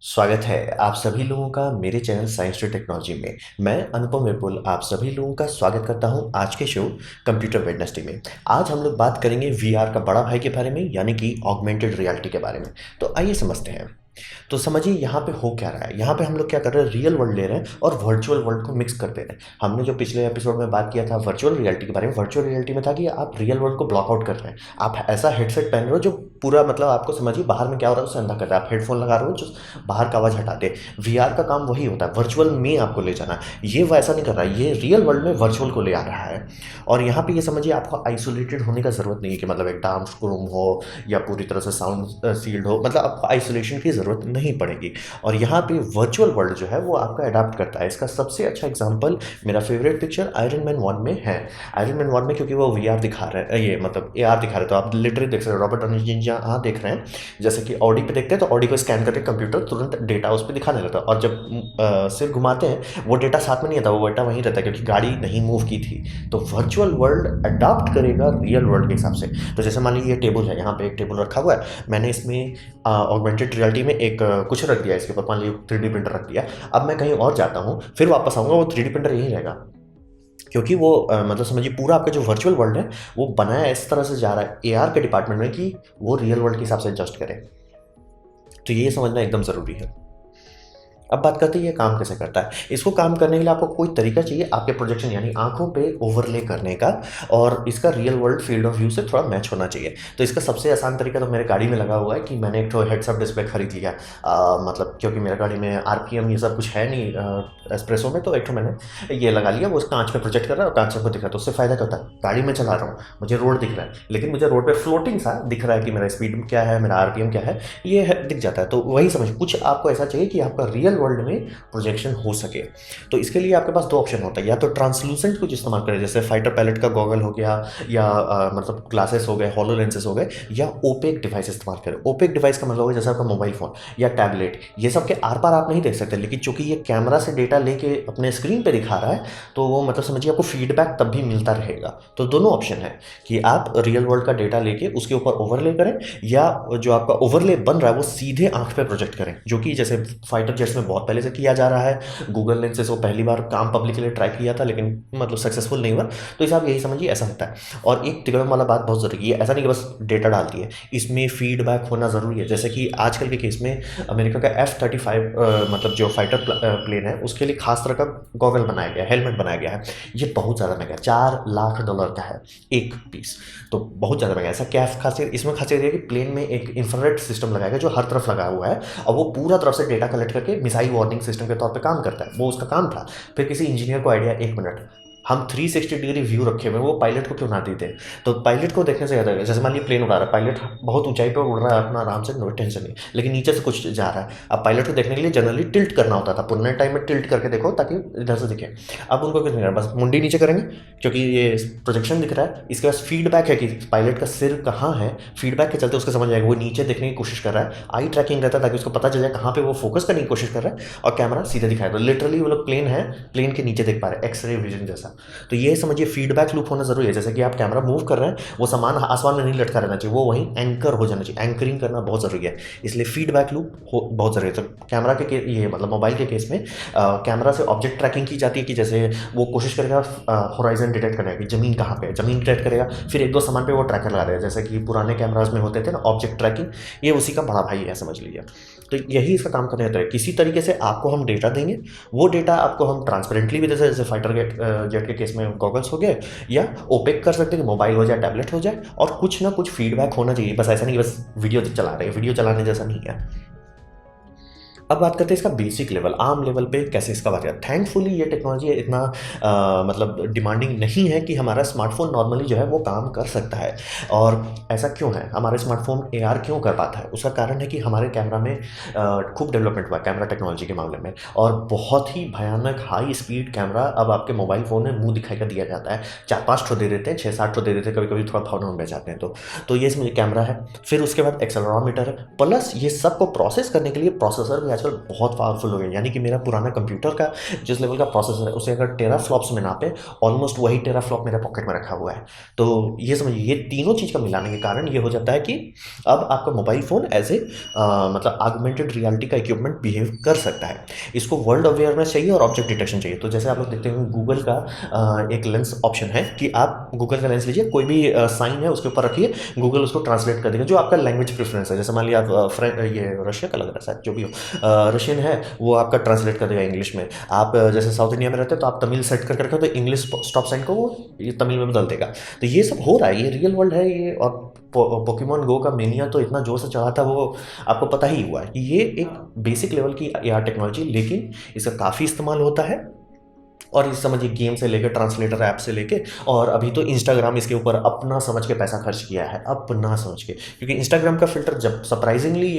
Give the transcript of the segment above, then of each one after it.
स्वागत है आप सभी लोगों का मेरे चैनल साइंस टू टेक्नोलॉजी में। मैं अनुपम विपुल आप सभी लोगों का स्वागत करता हूं आज के शो कंप्यूटर वेडनेसडे में। आज हम लोग बात करेंगे वीआर का बड़ा भाई के बारे में, यानी कि ऑगमेंटेड रियलिटी के बारे में। तो आइए समझते हैं। तो समझिए यहाँ पे हो क्या रहा है। यहाँ पे हम लोग क्या कर रहे हैं, रियल वर्ल्ड ले रहे हैं और वर्चुअल वर्ल्ड को मिक्स कर दे रहे हैं। हमने जो पिछले एपिसोड में बात किया था वर्चुअल रियलिटी के बारे में, वर्चुअल रियलिटी में था कि आप रियल वर्ल्ड को ब्लॉक आउट कर रहे हैं। आप ऐसा हेडसेट पहन रहे हो जो पूरा मतलब आपको समझिए बाहर में क्या हो रहा है उसे अंधा कर रहा है। आप हेडफोन लगा रहे हो जो बाहर का आवाज़ हटा दे। वीआर का काम वही होता है, वर्चुअल में आपको ले जाना। ये वैसा नहीं कर रहा है, ये रियल वर्ल्ड में वर्चुअल को ले आ रहा है। और यहाँ पे ये समझिए आपको आइसोलेटेड होने का ज़रूरत नहीं है कि मतलब एक डांस रूम हो या पूरी तरह से साउंड सील्ड हो, मतलब आपको आइसोलेशन की ज़रूरत नहीं पड़ेगी। और यहाँ पे वर्चुअल वर्ल्ड जो है वो आपका अडाप्ट करता है। इसका सबसे अच्छा एग्जांपल मेरा फेवरेट पिक्चर आयरन मैन 1 में है। आयरन मैन 1 में क्योंकि वो वीआर दिखा रहे हैं, ये मतलब एआर दिखा रहे हैं, तो आप लिटरली देख सकते हो रॉबर्ट डॉनी जूनियर यहाँ देख रहे हैं। जैसे कि ऑडी पे देखते हैं तो ऑडी को स्कैन करके कंप्यूटर तुरंत डेटा उस पर दिखाने लगता है, और जब सिर घुमाते हैं वो डेटा साथ में नहीं आता, वो डेटा वहीं रहता है क्योंकि गाड़ी नहीं मूव की थी। तो वर्चुअल वर्ल्ड अडाप्ट करेगा रियल वर्ल्ड के हिसाब से। तो जैसे मान लीजिए ये टेबल है, यहाँ पे एक टेबल रखा हुआ है, मैंने इसमें ऑगमेंटेड रियलिटी में एक कुछ रख दिया, इसके ऊपर मान लीजिए 3D प्रिंटर रख दिया। अब मैं कहीं और जाता हूँ फिर वापस आऊँगा, वो 3D प्रिंटर यहीं रहेगा, क्योंकि वो मतलब समझिए पूरा आपका जो वर्चुअल वर्ल्ड है वो बनाया इस तरह से जा रहा है एआर के डिपार्टमेंट में कि वो रियल वर्ल्ड के हिसाब से एडजस्ट करे। तो ये समझना एकदम ज़रूरी है। अब बात करते हैं ये काम कैसे करता है। इसको काम करने के लिए आपको कोई तरीका चाहिए आपके प्रोजेक्शन यानी आंखों पे ओवरले करने का, और इसका real world field of view से थोड़ा मैच होना चाहिए। तो इसका सबसे आसान तरीका तो मेरे गाड़ी में लगा हुआ है कि मैंने एक तो हेड्सअप डिस्प्ले खरीद लिया। मतलब क्योंकि मेरे गाड़ी में आरपीएम ये सब कुछ है नहीं एस्प्रेसो में, तो एक तो मैंने ये लगा लिया, वो कांच पे प्रोजेक्ट कर रहा है और कांच से को दिख रहा है। तो उससे फ़ायदा क्या होता है, गाड़ी में चला रहा हूँ मुझे रोड दिख रहा है, लेकिन मुझे रोड पे फ्लोटिंग सा दिख रहा है कि मेरा स्पीड क्या है, मेरा आरपीएम क्या है, ये दिख जाता है। तो वही समझ कुछ आपको ऐसा चाहिए कि आपका रियल वर्ल्ड में प्रोजेक्शन हो सके। तो इसके लिए आपके पास दो ऑप्शन होता है, या तो ट्रांसलूसेंट कुछ इस्तेमाल करें जैसे फाइटर पायलट का गॉगल हो गया, या मतलब ग्लासेस हो गए, हॉलो लेंसेज हो गए, या ओपेक डिवाइस इस्तेमाल करें। ओपेक डिवाइस का मतलब हो जैसे आपका मोबाइल फोन या टैबलेट, ये सब के आर पार आप नहीं देख सकते, लेकिन चूंकि ये कैमरा से डेटा लेके अपने स्क्रीन पे दिखा रहा है तो वो मतलब समझिए आपको फीडबैक तब भी मिलता रहेगा। तो दोनों ऑप्शन है कि आप रियल वर्ल्ड का डेटा लेके उसके ऊपर ओवरले करें, या जो आपका ओवरले बन रहा है वो सीधे आंख पे प्रोजेक्ट करें, जो कि जैसे फाइटर जेट्स में बहुत पहले से किया जा रहा है। गूगल लेंसेज वो पहली बार काम पब्लिक के लिए ट्राई किया था, लेकिन मतलब सक्सेसफुल नहीं हुआ। तो इसे आप यही समझिए ऐसा होता है। और एक तिगड़म वाला बात बहुत ज़रूरी है, ऐसा नहीं कि बस डेटा डालती है, इसमें फीडबैक होना ज़रूरी है। जैसे कि आजकल के केस में अमेरिका का F-35 मतलब जो फाइटर प्लेन है उसके लिए खास तरह का गॉगल बनाया गया है, हेलमेट बनाया गया है। ये बहुत ज़्यादा महंगा है, $4 लाख का है एक पीस। तो बहुत ज़्यादा महंगा है। ऐसा क्या खासियत, इसमें खासियत है कि प्लेन में एक इंफ्रारेड सिस्टम लगाया गया जो हर तरफ लगा हुआ है, और वो पूरा तरफ से डेटा कलेक्ट करके मिसाइल वार्निंग सिस्टम के तौर पे काम करता है। वो उसका काम था। फिर किसी इंजीनियर को आइडिया, एक मिनट हम 360 डिग्री व्यू रखे हुए हैं, वो पायलट को क्यों ना देते। तो पायलट को देखने से ज़्यादा, जैसे मान लीजिए प्लेन उड़ा रहा है, पायलट बहुत ऊंचाई पर उड़ रहा है अपना आराम से, नो टेंशन नहीं, लेकिन नीचे से कुछ जा रहा है। अब पायलट को देखने के लिए जनरली टिल्ट करना होता था, पुराने टाइम में टिल्ट करके देखो ताकि इधर से दिखे। अब उनको कुछ नहीं करना, बस मुंडी नीचे करेंगे क्योंकि ये प्रोजेक्शन दिख रहा है। इसके पास फीडबैक है कि पायलट का सिर कहाँ है, फीडबैक के चलते उसको समझ आएगा, वो नीचे देखने की कोशिश कर रहा है। आई ट्रैकिंग रहता है ताकि उसको पता चल जाए कहाँ पे वो फोकस करने की कोशिश कर रहा है, और कैमरा सीधे दिखाया। तो लिटरली वो लोग प्लेन है, प्लेन के नीचे देख पा रहे हैं, एक्सरे विजन जैसा। तो ये समझिए फीडबैक लूप होना जरूरी है। जैसे कि आप कैमरा मूव कर रहे हैं, वो सामान आसमान में नहीं लटका रहना चाहिए, वो वहीं एंकर हो जाना चाहिए। एंकरिंग करना बहुत जरूरी है, इसलिए फीडबैक लूप बहुत जरूरी है। तो कैमरा के ये मतलब मोबाइल के केस में कैमरा से ऑब्जेक्ट ट्रैकिंग की जाती है कि जैसे वो कोशिश करेगा होराइजन डिटेक्ट करने की, जमीन कहाँ पे है, जमीन डिटेक्ट करेगा। फिर एक दो सामान पे वो ट्रैकर लगा देगा, जैसे कि पुराने कैमराज में होते थे ना ऑब्जेक्ट ट्रैकिंग, ये उसी का बड़ा भाई है समझ लीजिए। तो यही इसका काम करने होता है। किसी तरीके से आपको हम डेटा देंगे, वो डेटा आपको हम ट्रांसपेरेंटली भी दे सकते, जैसे फाइटर जेट के केस में गॉगल्स हो गए, या ओपेक कर सकते हैं कि मोबाइल हो जाए, टैबलेट हो जाए, और कुछ ना कुछ फीडबैक होना चाहिए। बस ऐसा नहीं कि बस वीडियो चला रहे हैं, वीडियो चलाने जैसा नहीं है। अब बात करते हैं इसका बेसिक लेवल, आम लेवल पे कैसे इसका बात करें। थैंकफुली ये टेक्नोलॉजी इतना मतलब डिमांडिंग नहीं है कि हमारा स्मार्टफोन नॉर्मली जो है वो काम कर सकता है। और ऐसा क्यों है, हमारे स्मार्टफोन एआर क्यों कर पाता है, उसका कारण है कि हमारे कैमरा में खूब डेवलपमेंट हुआ है कैमरा टेक्नोलॉजी के मामले में। और बहुत ही भयानक हाई स्पीड कैमरा अब आपके मोबाइल फ़ोन में मुंह दिखाई का दिया जाता है। 4-5 ठो दे देते हैं, 6-7 ठो दे देते हैं, कभी कभी थोड़ा फाउंड में जाते हैं। तो ये इसमें कैमरा है, फिर उसके बाद एक्सेलेरोमीटर है, प्लस ये सब को प्रोसेस करने के लिए प्रोसेसर भी आजकल बहुत पावरफुल हो गए, यानी कि मेरा पुराना कंप्यूटर का जिस लेवल का प्रोसेसर है उसे अगर टेराफ्लॉप्स में नापे, ऑलमोस्ट वही टेराफ्लॉप मेरे पॉकेट में रखा हुआ है। तो ये समझिए, ये तीनों चीज़ का मिलाने के कारण ये हो जाता है कि अब आपका मोबाइल फ़ोन एज ए मतलब ऑगमेंटेड रियलिटी का इक्विपमेंट बिहेव कर सकता है। इसको वर्ल्ड अवेयरनेस चाहिए और ऑब्जेक्ट डिटेक्शन चाहिए। तो जैसे आप लोग देखते हैं गूगल का एक लेंस ऑप्शन है कि आप गूगल का लेंस लीजिए, कोई भी साइन है उसके ऊपर रखिए, गूगल उसको ट्रांसलेट कर देगा जो आपका लैंग्वेज प्रेफरेंस है। जैसे मान लिया आप ये रशिया का लग रहा है शायद, जो भी हो रशियन है, वो आपका ट्रांसलेट कर देगा इंग्लिश में। आप जैसे साउथ इंडिया में रहते हैं तो आप तमिल सेट करके रखो तो इंग्लिश स्टॉप साइन को वो ये तमिल में बदल देगा। तो ये सब हो रहा है, ये रियल वर्ल्ड है ये। और पोकेमॉन गो का मेनिया तो इतना जोर से चढ़ा था, वो आपको पता ही हुआ है कि ये एक बेसिक लेवल की एआर टेक्नोलॉजी, लेकिन इसका काफ़ी इस्तेमाल होता है। और इस समझिए गेम से लेकर ट्रांसलेटर ऐप से लेके, और अभी तो इंस्टाग्राम इसके ऊपर अपना समझ के पैसा खर्च किया है, अपना समझ के, क्योंकि इंस्टाग्राम का फिल्टर जब सरप्राइजिंगली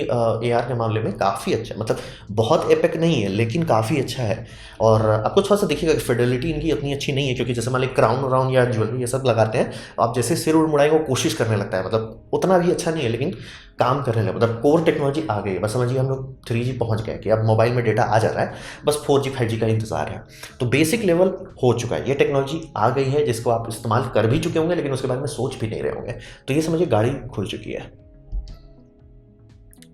एआर के मामले में काफ़ी अच्छा है, मतलब बहुत एपिक नहीं है लेकिन काफ़ी अच्छा है। और आपको थोड़ा सा देखिएगा कि फिडेलिटी इनकी उतनी अच्छी नहीं है, क्योंकि जैसे मान लीजिए क्राउन व्राउन या ज्वेलरी ये सब लगाते हैं, आप जैसे सिर उड़ मुड़ाएंगे वो कोशिश करने लगता है, मतलब उतना भी अच्छा नहीं है लेकिन काम करने लगे। मतलब कोर टेक्नोलॉजी आ गई है, बस समझिए हम लोग 3G पहुंच गए कि अब मोबाइल में डेटा आ जा रहा है, बस 4G 5G का इंतजार है। तो बेसिक लेवल हो चुका है, ये टेक्नोलॉजी आ गई है जिसको आप इस्तेमाल कर भी चुके होंगे लेकिन उसके बारे में सोच भी नहीं रहे होंगे। तो ये समझिए गाड़ी खुल चुकी है।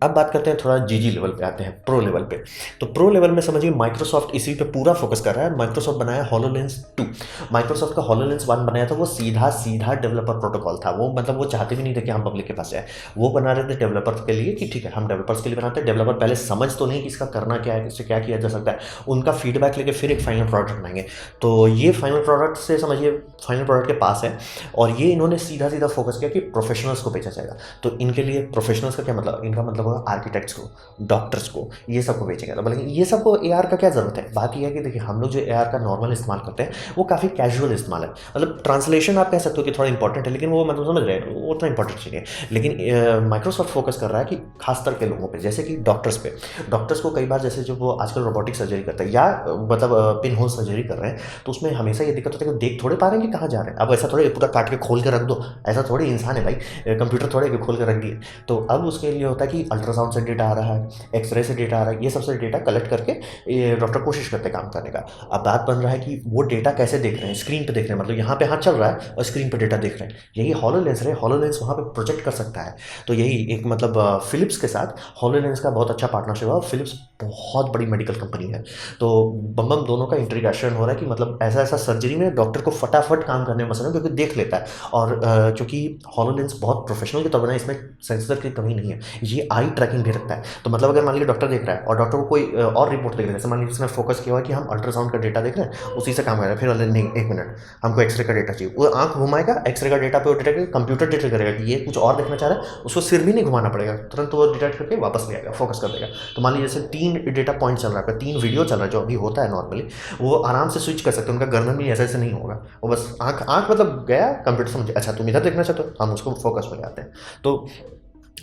अब बात करते हैं, थोड़ा जीजी लेवल पे आते हैं, प्रो लेवल पे। तो प्रो लेवल में समझिए माइक्रोसॉफ्ट इसी पे पूरा फोकस कर रहा है। माइक्रोसॉफ्ट बनाया HoloLens 2। माइक्रोसॉफ्ट का HoloLens 1 बनाया था, वो सीधा सीधा डेवलपर प्रोटोकॉल था। वो मतलब वो चाहते भी नहीं थे कि हम पब्लिक के पास जाए, वो बना रहे थे डेवलपर्स के लिए कि ठीक है हम डेवलपर्स के लिए बनाते हैं। डेवलपर पहले समझ तो नहीं कि इसका करना क्या है, इससे क्या किया जा सकता है, उनका फीडबैक लेके फिर एक फाइनल प्रोडक्ट बनाएंगे। तो ये फाइनल प्रोडक्ट से समझिए फाइनल प्रोडक्ट के पास है, और ये इन्होंने सीधा सीधा फोकस किया कि प्रोफेशनल्स को बेचा जाएगा। तो इनके लिए प्रोफेशनल्स का क्या मतलब, इनका मतलब होगा आर्किटेक्ट्स को, डॉक्टर्स को, ये सबको बेचेंगे। तो बोलेंगे ये सबको एआर का क्या जरूरत है। बात यह है कि देखिए हम लोग जो एआर का नॉर्मल इस्तेमाल करते हैं वो काफ़ी कैजुअल इस्तेमाल है, मतलब ट्रांसलेशन आप कह सकते हो कि थोड़ा इंपॉर्टेंट है, लेकिन वो मतलब समझ रहे हैं वो उतना इंपॉर्टेंट चीज़ है। लेकिन माइक्रोसॉफ्ट फोकस कर रहा है कि खास तरह के लोगों पे, जैसे कि डॉक्टर्स पे। डॉक्टर्स को कई बार जैसे जो वो आजकल रोबोटिक सर्जरी करते हैं या मतलब पिन होल सर्जरी कर रहे हैं, तो उसमें हमेशा ये दिक्कत होती है कि देख थोड़े पा रहे हैं कि कहाँ जा रहे हैं। अब ऐसा थोड़े पूरा काट के खोल के रख दो, ऐसा थोड़े इंसान है भाई, कंप्यूटर थोड़े कि खोल के रख दिए। तो अब उसके लिए होता है कि अल्ट्रासाउंड से डेटा आ रहा है, एक्सरे से डेटा आ रहा है, ये सबसे डेटा कलेक्ट करके ये डॉक्टर कोशिश करते हैं काम करने का। अब बात बन रहा है कि वो डेटा कैसे देख रहे हैं, स्क्रीन पे देख रहे हैं, मतलब यहाँ पे हाथ चल रहा है और स्क्रीन पे डेटा देख रहे हैं। यही हॉलोलेंस है, हॉलोलेंस वहाँ पे प्रोजेक्ट कर सकता है। तो यही एक मतलब फिलिप्स के साथ हॉलोलेंस का बहुत अच्छा पार्टनरशिप है। फिलिप्स बहुत बड़ी मेडिकल कंपनी है, तो बम बम दोनों का इंटीग्रेशन हो रहा है कि मतलब ऐसा ऐसा सर्जरी में डॉक्टर को फटाफट काम करने में मसला क्योंकि देख लेता है। और चूंकि हॉलोलेंस बहुत प्रोफेशनल के तौर पर है, इसमें सेंसर की कमी नहीं है, ये आई ट्रैकिंग भी रखता है। तो मतलब अगर मान लीजिए डॉक्टर देख रहा है और डॉक्टर को कोई और रिपोर्ट देख रहा है, जैसे मान लीजिए उसने फोकस किया हुआ है कि हम अल्ट्रासाउंड का डेटा देख रहे हैं, उसी से काम कर रहे हैं, फिर वाले नहीं एक मिनट हमको एक्सरे का डेटा चाहिए, वो आंख घुमाएगा, एक्सरे का डेटा पे वो डिटेक्ट, कंप्यूटर डिटेक्ट करेगा कि ये कुछ और देखना चाह रहा है, उसको सिर भी नहीं घुमाना पड़ेगा, तुरंत वो डिटेक्ट करके वापस ले आएगा, फोकस कर देगा। तो मान लीजिए जैसे 3 डेटा पॉइंट चल रहा है, 3 वीडियो चल रहा है जो अभी होता है नॉर्मली, वो आराम से स्विच कर सकते हैं, उनका गर्दन भी ऐसे ऐसे नहीं होगा, वो बस आंख आंख मतलब गया कंप्यूटर समझे, अच्छा तुम इधर देखना चाहते हो, हम उसको फोकस में ले आते हैं। तो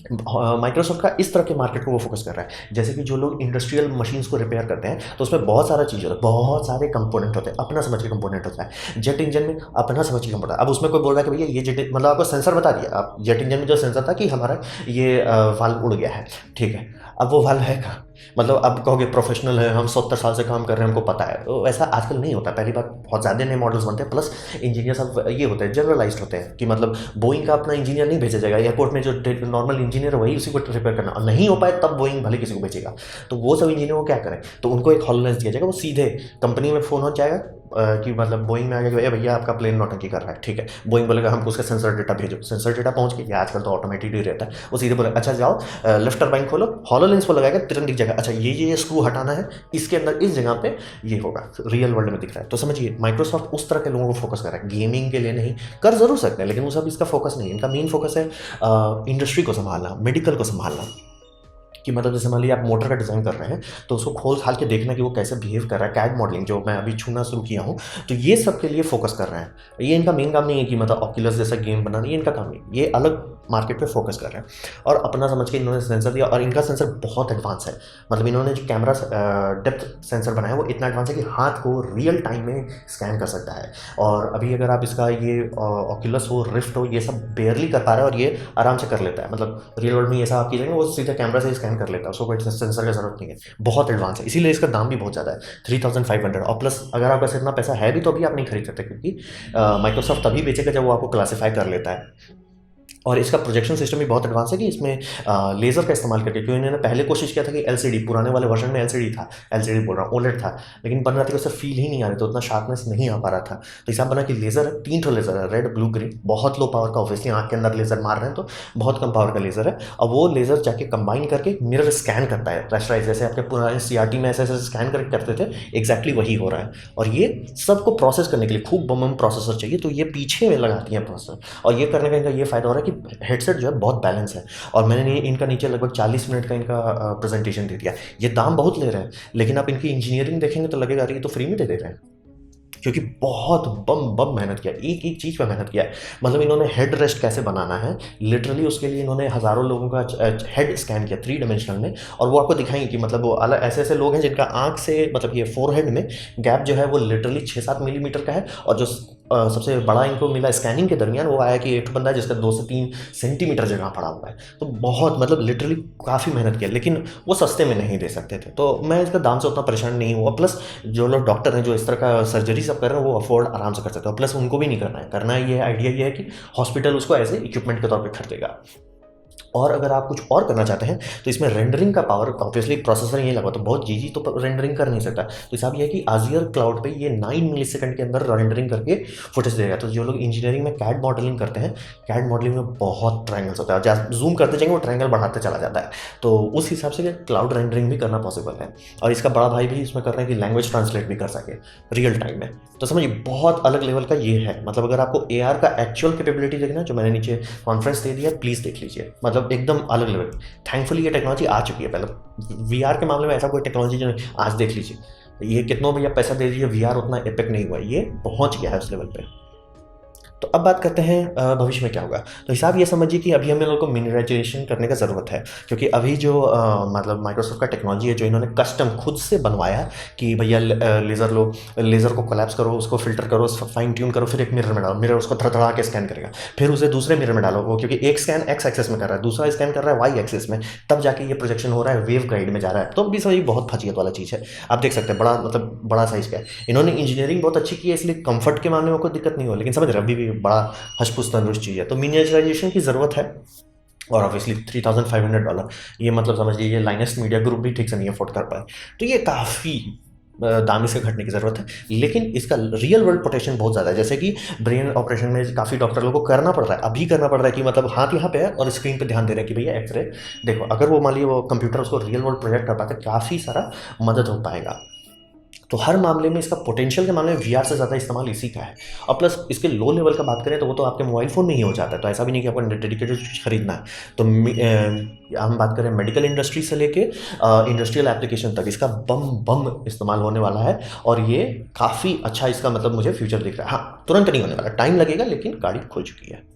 माइक्रोसॉफ्ट का इस तरह के मार्केट को वो फोकस कर रहा है। जैसे कि जो लोग इंडस्ट्रियल मशीन्स को रिपेयर करते हैं तो उसमें बहुत सारा चीज़ होता है, बहुत सारे कंपोनेंट होते हैं, अपना समझ के कंपोनेंट होता है। जेट इंजन में अपना समझ के कंपोनेंट, अब उसमें कोई बोल रहा है कि भैया ये जेट मतलब आपको सेंसर बता दिया, आप जेट इंजन में जो सेंसर था कि हमारा ये वाल्व उड़ गया है, ठीक है, अब वो वाल्व है कहाँ, मतलब अब कहोगे प्रोफेशनल है, हम 70 साल से काम कर रहे हैं, हमको पता है, तो ऐसा आजकल नहीं होता। पहली बात बहुत ज़्यादा नए मॉडल्स बनते हैं, प्लस इंजीनियर सब ये होते हैं जनरलाइज्ड होते हैं कि मतलब बोइंग का अपना इंजीनियर नहीं भेजा जाएगा एयरपोर्ट में, जो नॉर्मल इंजीनियर है वही उसी को रिपेयर करना, और नहीं हो पाए तब बोइंग भले किसी को भेजेगा। तो वो सब इंजीनियर को क्या करें, तो उनको एक हॉलोलेंस दिया जाएगा, वो सीधे कंपनी में फ़ोन हो जाएगा कि मतलब बोइंग में आ गया कि भैया आपका प्लेन नौटंकी कर रहा है, ठीक है, बोइंग बोलेगा हमको उसका सेंसर डेटा भेजो, सेंसर डेटा पहुंच गया, आजकल तो ऑटोमेटेड ही रहता है, वो सीधे बोले अच्छा जाओ लेफ्ट टर्बाइन खोलो, हॉलोलेंस को लगाएगा, तुरंत दिख जाएगा अच्छा ये स्क्रू हटाना है, इसके अंदर इस जगह पे ये होगा, रियल वर्ल्ड में दिख रहा है। तो समझिए माइक्रोसॉफ्ट उस तरह के लोगों को फोकस कर रहा है, गेमिंग के लिए नहीं, कर जरूर सकते हैं लेकिन वो सब इसका फोकस नहीं है। इनका मेन फोकस है इंडस्ट्री को संभालना, मेडिकल को संभालना, कि मतलब जैसे मान लीजिए आप मोटर का डिज़ाइन कर रहे हैं तो उसको खोल खाल के देखना कि वो कैसे बिहेव कर रहा है, कैड मॉडलिंग जो मैं अभी छूना शुरू किया हूँ, तो ये सब के लिए फोकस कर रहे हैं। ये इनका मेन काम नहीं है कि मतलब ऑक्यूलस जैसा गेम बनाना, ये इनका काम नहीं, ये अलग मार्केट पे फोकस कर रहे हैं। और अपना समझ के इन्होंने सेंसर दिया, और इनका सेंसर बहुत एडवांस है, मतलब इन्होंने जो कैमरा डेप्थ सेंसर बनाया वो इतना एडवांस है कि हाथ को रियल टाइम में स्कैन कर सकता है। और अभी अगर आप इसका ये ऑक्यूलस हो, रिफ्ट हो, ये सब बेयरली कर पा रहा है और ये आराम से कर लेता है, मतलब रियल वर्ल्ड में ये सब आप कीजिएगा वो सीधे कैमरा से स्कैन स्कैन कर लेता है, उसको कोई सेंसर की ज़रूरत नहीं है, बहुत एडवांस है, इसीलिए इसका दाम भी बहुत ज़्यादा है 3500। और प्लस अगर आपके पास इतना पैसा है भी तो भी आप नहीं खरीद सकते, क्योंकि माइक्रोसॉफ्ट तभी बेचेगा जब वो आपको क्लासीफाई कर लेता है। और इसका प्रोजेक्शन सिस्टम भी बहुत एडवांस है कि इसमें लेज़र का इस्तेमाल करके, क्योंकि इन्होंने पहले कोशिश किया था कि एलसीडी, पुराने वाले वर्जन में एलसीडी था, एलसीडी बोल रहा हूँ ओलेड था, लेकिन बन रहा था कि उससे फील ही नहीं आ रही, तो उतना शार्पनेस नहीं आ पा रहा था। तो हिसाब बना कि लेज़र है, 3 ठो लेज़र है, रेड ब्लू ग्रीन, बहुत लो पावर का, ऑब्वियसली आँख के अंदर लेज़र मार रहे हैं तो बहुत कम पावर का लेज़र है। और वो लेज़र जाके कंबाइन करके मिरर स्कैन करता है, रेस्टराइज, जैसे आपके पुराने सीआरटी में ऐसे ऐसे स्कैन करके करते थे, एग्जैक्टली वही हो रहा है। और ये सबको प्रोसेस करने के लिए खूब बम प्रोसेसर चाहिए, तो ये पीछे में लगाती है प्रोसेसर। और ये करने का इनका ये फ़ायदा हो रहा है कि हेडसेट जो है बहुत बैलेंस है। और मैंने इनका नीचे लगभग 40 मिनट का इनका प्रेजेंटेशन दे दिया। ये दाम बहुत ले रहे हैं, लेकिन आप इनकी इंजीनियरिंग देखेंगे तो लगेगा ये तो फ्री में दे रहे हैं, क्योंकि बहुत बम बम मेहनत किया, एक एक चीज़ पे मेहनत किया है। मतलब इन्होंने हेड रेस्ट कैसे बनाना है, लिटरली उसके लिए इन्होंने हज़ारों लोगों का हेड स्कैन किया 3 डायमेंशनल में, और वो आपको दिखाएंगे कि मतलब वो अलग ऐसे ऐसे लोग हैं जिनका आँख से मतलब ये फोरहेड में गैप जो है वो लिटरली 6-7 मिलीमीटर का है। और जो सबसे बड़ा इनको मिला स्कैनिंग के दरमियान वो आया कि एक बंदा है जिसका 2 से 3 सेंटीमीटर जगह पड़ा हुआ है। तो बहुत मतलब लिटरली काफ़ी मेहनत किया, लेकिन वो सस्ते में नहीं दे सकते थे, तो मैं इसका दाम से उतना परेशान नहीं हुआ। प्लस जो लोग डॉक्टर हैं जो इस तरह का सर्जरी सब कर रहे हैं वो अफोर्ड आराम से कर सकते हो। प्लस उनको भी नहीं करना है, ये आइडिया ये है कि हॉस्पिटल उसको एज ए इक्विपमेंट के तौर पे खरीदेगा। और अगर आप कुछ और करना चाहते हैं तो इसमें रेंडरिंग का पावर, ऑब्वियसली प्रोसेसर ये लगा तो बहुत जीजी तो रेंडरिंग कर नहीं सकता, तो हिसाब ये है कि आजियर क्लाउड पे ये 9 मिलीसेकंड के अंदर रेंडरिंग करके फुटेज देगा। तो जो लोग इंजीनियरिंग में कैड मॉडलिंग करते हैं, कैड मॉडलिंग में बहुत ट्रायंगल्स होता है, जब जूम करते जाएंगे वो ट्रायंगल बढ़ाते चला जाता है, तो उस हिसाब से क्लाउड रेंडरिंग भी करना पॉसिबल है। और इसका बड़ा भाई भी इसमें कर रहा है कि लैंग्वेज ट्रांसलेट भी कर सके रियल टाइम में। तो समझिए बहुत अलग लेवल का ये है। मतलब अगर आपको एआर का एक्चुअल कैपेबिलिटी देखना, जो मैंने नीचे कॉन्फ्रेंस दे दिया, प्लीज़ देख लीजिए, मतलब एकदम अलग लेवल। थैंकफुली ये टेक्नोलॉजी आ चुकी है, पहले वीआर के मामले में ऐसा कोई टेक्नोलॉजी जो आज देख लीजिए, ये कितनों भैया पैसा दे दीजिए, वीआर उतना एपिक नहीं हुआ, ये पहुंच गया है उस लेवल पे। तो अब बात करते हैं भविष्य में क्या होगा। तो हिसाब ये समझिए कि अभी हमें लोगों को मिनिराइजेशन करने का ज़रूरत है, क्योंकि अभी जो मतलब माइक्रोसॉफ्ट का टेक्नोलॉजी है जो इन्होंने कस्टम खुद से बनवाया कि भैया लेज़र लो, लेज़र को कोलैप्स करो, उसको फिल्टर करो, फाइन ट्यून करो, फिर एक मिरर में डालो, मिरर उसको धड़धड़ा के स्कैन करेगा, फिर उसे दूसरे मिरर में डालो, वो क्योंकि एक स्कैन एक्स एक्सेस में कर रहा है, दूसरा स्कैन कर रहा है वाई एक्सेस में, तब जाके ये प्रोजेक्शन हो रहा है, वेव गाइड में जा रहा है। तो भी सही बहुत फजीयत वाला चीज़ है। आप देख सकते हैं बड़ा मतलब बड़ा साइज़ का है। इन्होंने इंजीनियरिंग बहुत अच्छी की है, इसलिए कंफर्ट के मामले में कोई दिक्कत नहीं हो, लेकिन समझ रहे अभी भी बड़ा हचपुस तंदुरुस्त चीज़ है। तो मिनिएचराइजेशन की ज़रूरत है, और ऑब्वियसली $3500, ये मतलब समझिए ये लाइनस मीडिया ग्रुप भी ठीक से नहीं अफोर्ड कर पाए, तो ये काफ़ी दाम इसके घटने की ज़रूरत है। लेकिन इसका रियल वर्ल्ड पोटेंशियल बहुत ज़्यादा है, जैसे कि ब्रेन ऑपरेशन में काफ़ी डॉक्टर लोगों को करना पड़ रहा है, अभी करना पड़ रहा है कि मतलब हाथ यहाँ पे है और स्क्रीन पे ध्यान दे रहे हैं कि भैया एक्सरे देखो, अगर वो मान लीजिए वो कंप्यूटर उसको रियल वर्ल्ड प्रोजेक्ट कर पाते, काफ़ी सारा मदद हो पाएगा। तो हर मामले में इसका पोटेंशियल के मामले में वीआर से ज़्यादा इस्तेमाल इसी का है। और प्लस इसके लो लेवल का बात करें तो वो तो आपके मोबाइल फ़ोन में ही हो जाता है, तो ऐसा भी नहीं कि आपको डेडिकेटेड चीज़ खरीदना है। तो हम बात करें मेडिकल इंडस्ट्री से लेके इंडस्ट्रियल एप्लीकेशन तक इसका बम बम इस्तेमाल होने वाला है, और ये काफ़ी अच्छा इसका मतलब मुझे फ्यूचर दिख रहा है। हाँ, तुरंत नहीं होने वाला, टाइम लगेगा, लेकिन गाड़ी खुल चुकी है।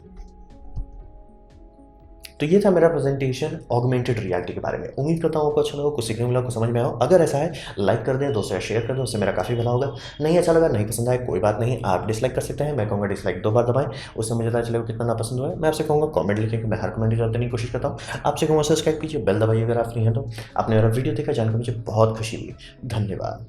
तो ये था मेरा प्रेजेंटेशन ऑगमेंटेड रियलिटी के बारे में। उम्मीद करता हूँ आपको अच्छा लगा, कुछ सीखने मिला, कुछ समझ में आया। अगर ऐसा है लाइक कर दें, दोस्तों शेयर कर दें, उससे मेरा काफ़ी भला होगा। नहीं अच्छा लगा, नहीं पसंद आया, कोई बात नहीं, आप डिसलाइक कर सकते हैं। मैं कहूँगा डिसलाइक 2 बार दबाएं, उससे मुझे पता चलेगा कितना ना पसंद हुआ है। मैं आपसे कहूँगा कमेंट लिखें कि मैं हर कमेंट जवाब देने की कोशिश करता हूँ। आपसे कहूँगा सब्सक्राइब कीजिए, बेल दबाइए अगर आप फ्री हैं तो। आपने मेरा वीडियो देखा, जानकर मुझे बहुत खुशी हुई। धन्यवाद।